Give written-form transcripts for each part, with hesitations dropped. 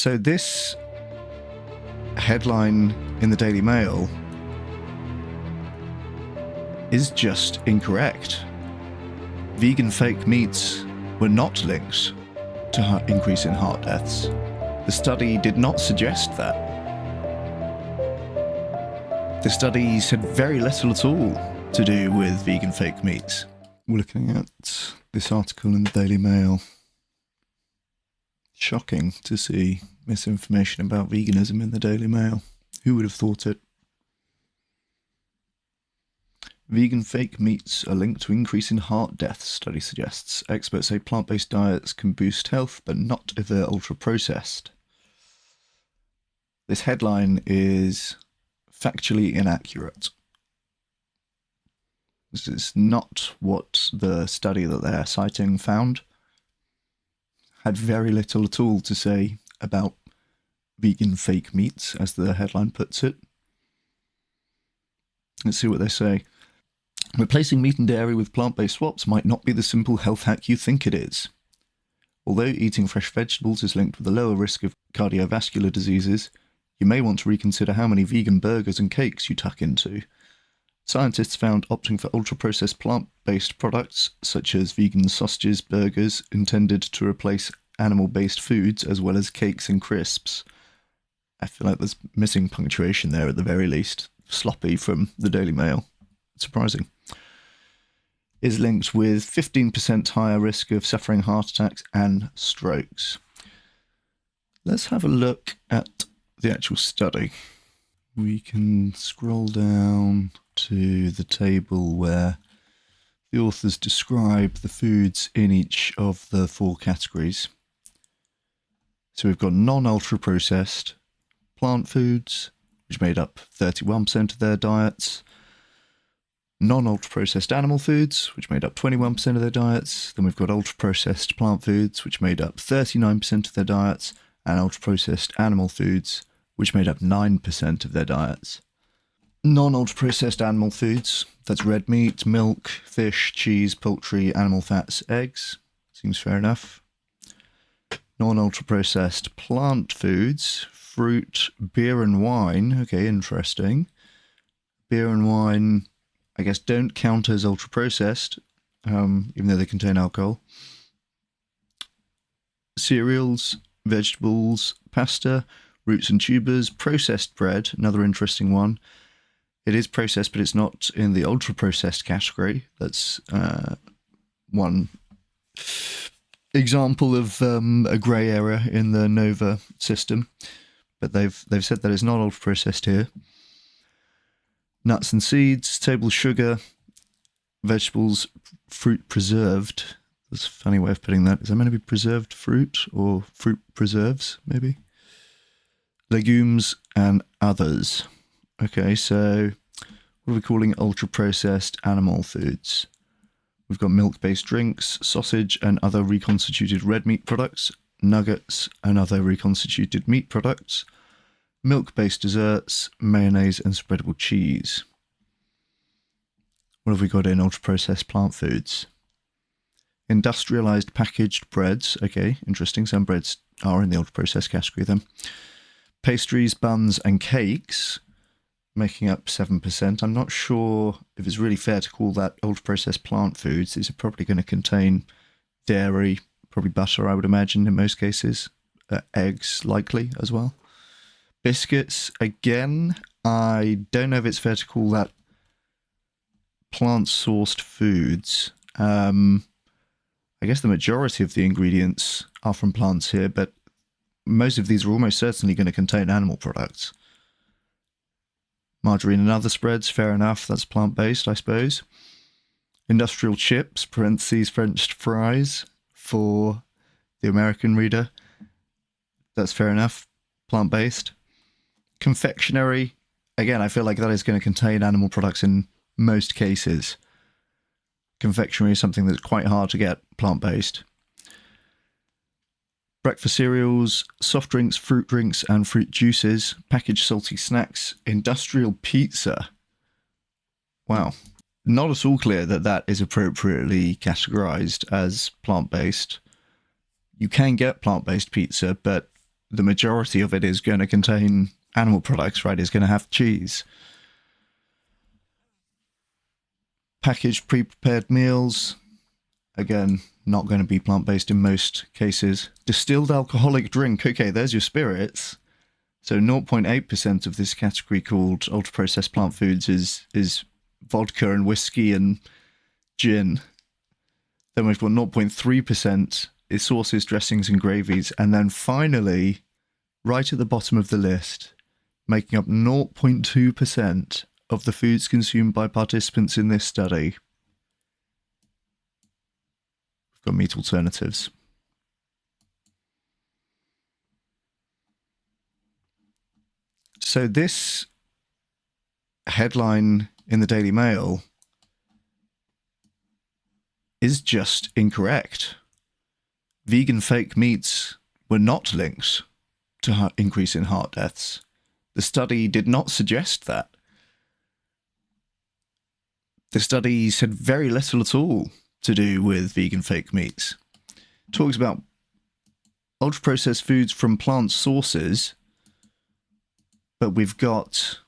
So this headline in the Daily Mail is just incorrect. Vegan fake meats were not linked to increase in heart deaths. The study did not suggest that. The study said very little at all to do with vegan fake meats. We're looking at this article in the Daily Mail. Shocking to see misinformation about veganism in the Daily Mail. Who would have thought it? Vegan fake meats are linked to increase in heart deaths, study suggests. Experts say plant-based diets can boost health, but not if they're ultra-processed. This headline is factually inaccurate. This is not what the study that they're citing found. Had very little at all to say about vegan fake meats, as the headline puts it. Let's see what they say. Replacing meat and dairy with plant-based swaps might not be the simple health hack you think it is. Although eating fresh vegetables is linked with a lower risk of cardiovascular diseases, you may want to reconsider how many vegan burgers and cakes you tuck into. Scientists found opting for ultra-processed plant-based products, such as vegan sausages, burgers, intended to replace animal-based foods, as well as cakes and crisps. I feel like there's missing punctuation there at the very least. Sloppy from the Daily Mail. Surprising. Is linked with 15% higher risk of suffering heart attacks and strokes. Let's have a look at the actual study. We can scroll down to the table where the authors describe the foods in each of the 4 categories. So we've got non-ultra processed plant foods, which made up 31% of their diets. Non-ultra processed animal foods, which made up 21% of their diets. Then we've got ultra processed plant foods, which made up 39% of their diets, and ultra processed animal foods, which made up 9% of their diets. Non-ultra processed animal foods, that's red meat, milk, fish, cheese, poultry, animal fats, eggs. Seems fair enough. Non-ultra processed plant foods, fruit, beer and wine. Okay, interesting. Beer and wine, I guess, don't count as ultra processed, even though they contain alcohol. Cereals, vegetables, pasta, roots and tubers, processed bread, another interesting one. It is processed, but it's not in the ultra-processed category. That's one example of a grey area in the Nova system. But they've said that it's not ultra-processed here. Nuts and seeds, table sugar, vegetables, fruit preserved. That's a funny way of putting that. Is that meant to be preserved fruit or fruit preserves, maybe? Legumes and others. Okay, so what are we calling ultra-processed animal foods? We've got milk-based drinks, sausage and other reconstituted red meat products, nuggets and other reconstituted meat products, milk-based desserts, mayonnaise and spreadable cheese. What have we got in ultra-processed plant foods? Industrialized packaged breads. Okay, interesting. Some breads are in the ultra-processed category then. Pastries, buns and cakes, making up 7%. I'm not sure if it's really fair to call that ultra-processed plant foods. These are probably going to contain dairy, probably butter, I would imagine, in most cases. Eggs, likely, as well. Biscuits, again, I don't know if it's fair to call that plant-sourced foods. I guess the majority of the ingredients are from plants here, but most of these are almost certainly going to contain animal products. Margarine and other spreads, fair enough, that's plant-based, I suppose. Industrial chips, parentheses, French fries, for the American reader. That's fair enough, plant-based. Confectionery, again, I feel like that is going to contain animal products in most cases. Confectionery is something that's quite hard to get plant-based. Breakfast cereals, soft drinks, and fruit juices, packaged salty snacks, industrial pizza. Wow. Not at all clear that that is appropriately categorized as plant-based. You can get plant-based pizza, but the majority of it is going to contain animal products, right? It's going to have cheese. Packaged pre-prepared meals, again, not going to be plant-based in most cases. Distilled alcoholic drink, okay, there's your spirits. So 0.8% of this category called ultra-processed plant foods is vodka and whiskey and gin. Then we've got 0.3% is sauces, dressings, and gravies. And then finally, right at the bottom of the list, making up 0.2% of the foods consumed by participants in this study, we've got meat alternatives. So this headline in the Daily Mail is just incorrect. Vegan fake meats were not linked to increase in heart deaths. The study did not suggest that. The study said very little at all to do with vegan fake meats. It talks about ultra-processed foods from plant sources, but we've got,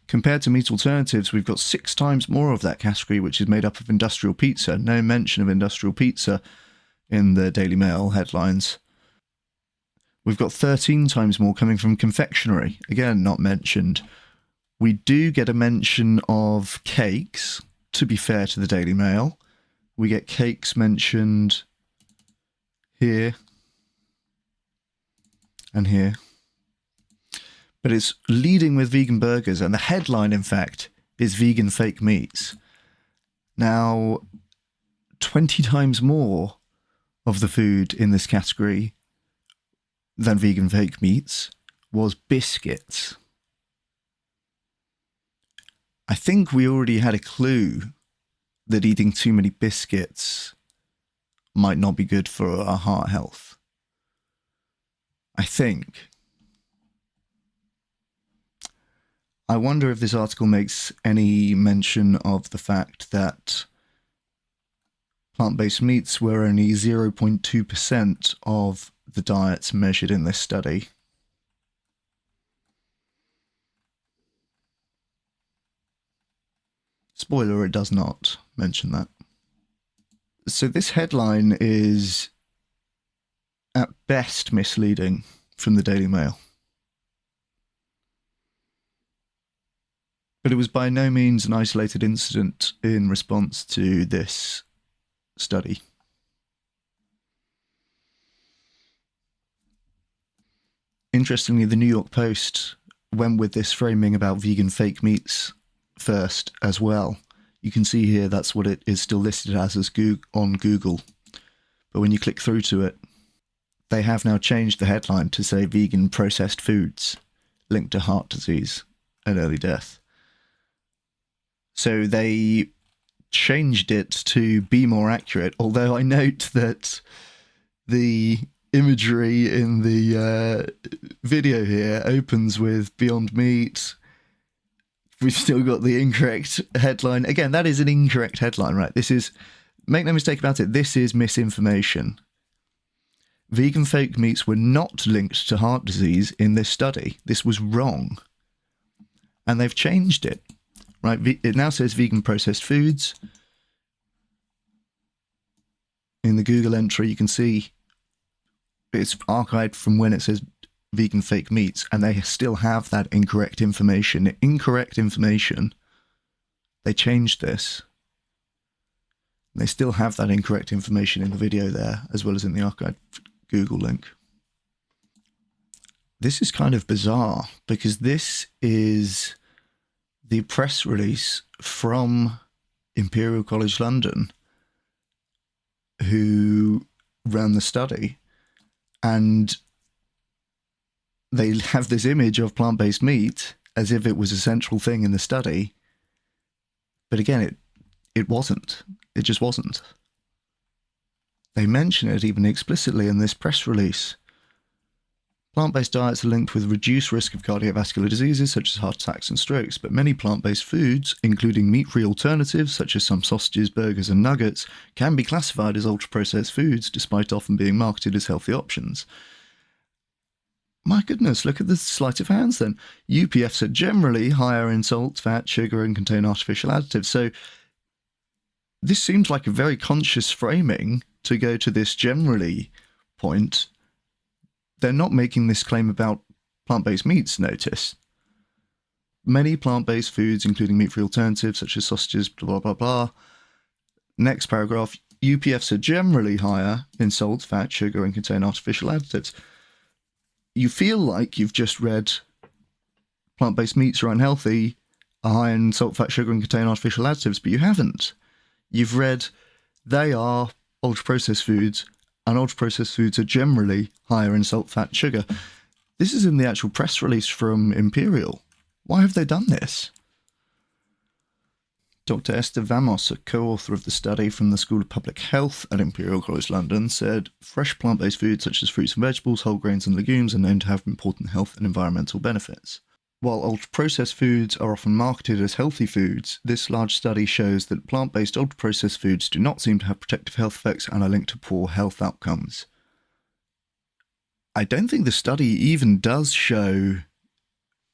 compared to meat alternatives, we've got 6 times more of that category, which is made up of industrial pizza. No mention of industrial pizza in the Daily Mail headlines. We've got 13 times more coming from confectionery. Again, not mentioned. We do get a mention of cakes, to be fair to the Daily Mail. We get cakes mentioned here and here. But it's leading with vegan burgers, and the headline, in fact, is vegan fake meats. Now, 20 times more of the food in this category than vegan fake meats was biscuits. I think we already had a clue that eating too many biscuits might not be good for our heart health. I think. I wonder if this article makes any mention of the fact that plant-based meats were only 0.2% of the diets measured in this study. Spoiler, it does not mention that. So this headline is at best misleading from the Daily Mail. But it was by no means an isolated incident in response to this study. Interestingly, the New York Post went with this framing about vegan fake meats first as well. You can see here that's what it is still listed as on Google. But when you click through to it, they have now changed the headline to say vegan processed foods linked to heart disease and early death. So they changed it to be more accurate, although I note that the imagery in the video here opens with Beyond Meat. We've still got the incorrect headline. Again, that is an incorrect headline, right? This is, make no mistake about it, this is misinformation. Vegan fake meats were not linked to heart disease in this study. This was wrong. And they've changed it, right? It now says vegan processed foods. In the Google entry, you can see it's archived from when it says vegan fake meats, and they still have that incorrect information. Incorrect information. They changed this. They still have that incorrect information in the video there, as well as in the archived Google link. This is kind of bizarre, because this is the press release from Imperial College London, who ran the study, and they have this image of plant-based meat as if it was a central thing in the study. But again, it wasn't. It just wasn't. They mention it even explicitly in this press release. Plant-based diets are linked with reduced risk of cardiovascular diseases such as heart attacks and strokes, but many plant-based foods, including meat-free alternatives such as some sausages, burgers and nuggets, can be classified as ultra-processed foods despite often being marketed as healthy options. My goodness, look at the sleight of hands then. UPFs are generally higher in salt, fat, sugar and contain artificial additives. So this seems like a very conscious framing to go to this generally point. They're not making this claim about plant-based meats, notice. Many plant-based foods, including meat-free alternatives such as sausages, blah, blah, blah. Next paragraph, UPFs are generally higher in salt, fat, sugar, and contain artificial additives. You feel like you've just read plant-based meats are unhealthy, are high in salt, fat, sugar, and contain artificial additives, but you haven't. You've read they are ultra-processed foods, and ultra-processed foods are generally higher in salt, fat, sugar. This is in the actual press release from Imperial. Why have they done this? Dr. Esther Vamos, a co-author of the study from the School of Public Health at Imperial College London, said fresh plant-based foods such as fruits and vegetables, whole grains and legumes are known to have important health and environmental benefits. While ultra-processed foods are often marketed as healthy foods, this large study shows that plant-based ultra-processed foods do not seem to have protective health effects and are linked to poor health outcomes. I don't think the study even does show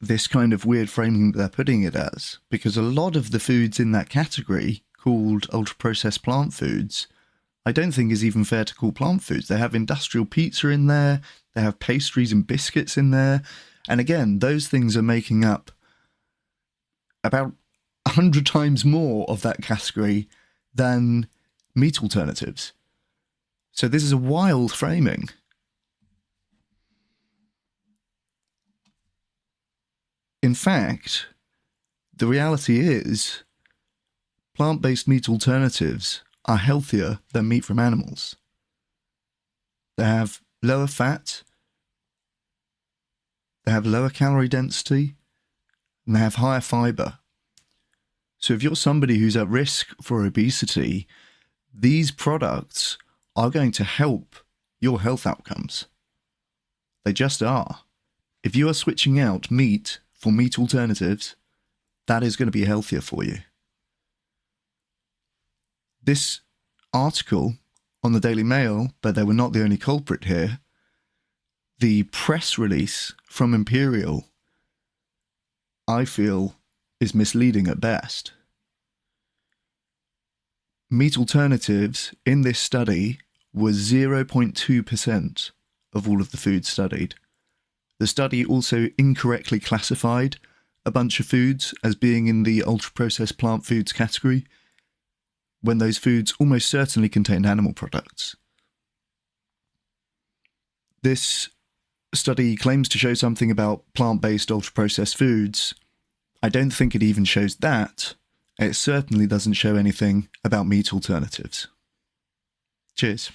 this kind of weird framing that they're putting it as, because a lot of the foods in that category, called ultra-processed plant foods, I don't think is even fair to call plant foods. They have industrial pizza in there, they have pastries and biscuits in there, and again, those things are making up about 100 times more of that category than meat alternatives. So this is a wild framing. In fact, the reality is plant-based meat alternatives are healthier than meat from animals. They have lower fat, they have lower calorie density, and they have higher fiber. So if you're somebody who's at risk for obesity, these products are going to help your health outcomes. They just are. If you are switching out meat for meat alternatives, that is going to be healthier for you. This article on the Daily Mail, but they were not the only culprit here, the press release from Imperial, I feel, is misleading at best. Meat alternatives in this study was 0.2% of all of the foods studied. The study also incorrectly classified a bunch of foods as being in the ultra-processed plant foods category, when those foods almost certainly contained animal products. This study claims to show something about plant-based ultra-processed foods. I don't think it even shows that. It certainly doesn't show anything about meat alternatives. Cheers.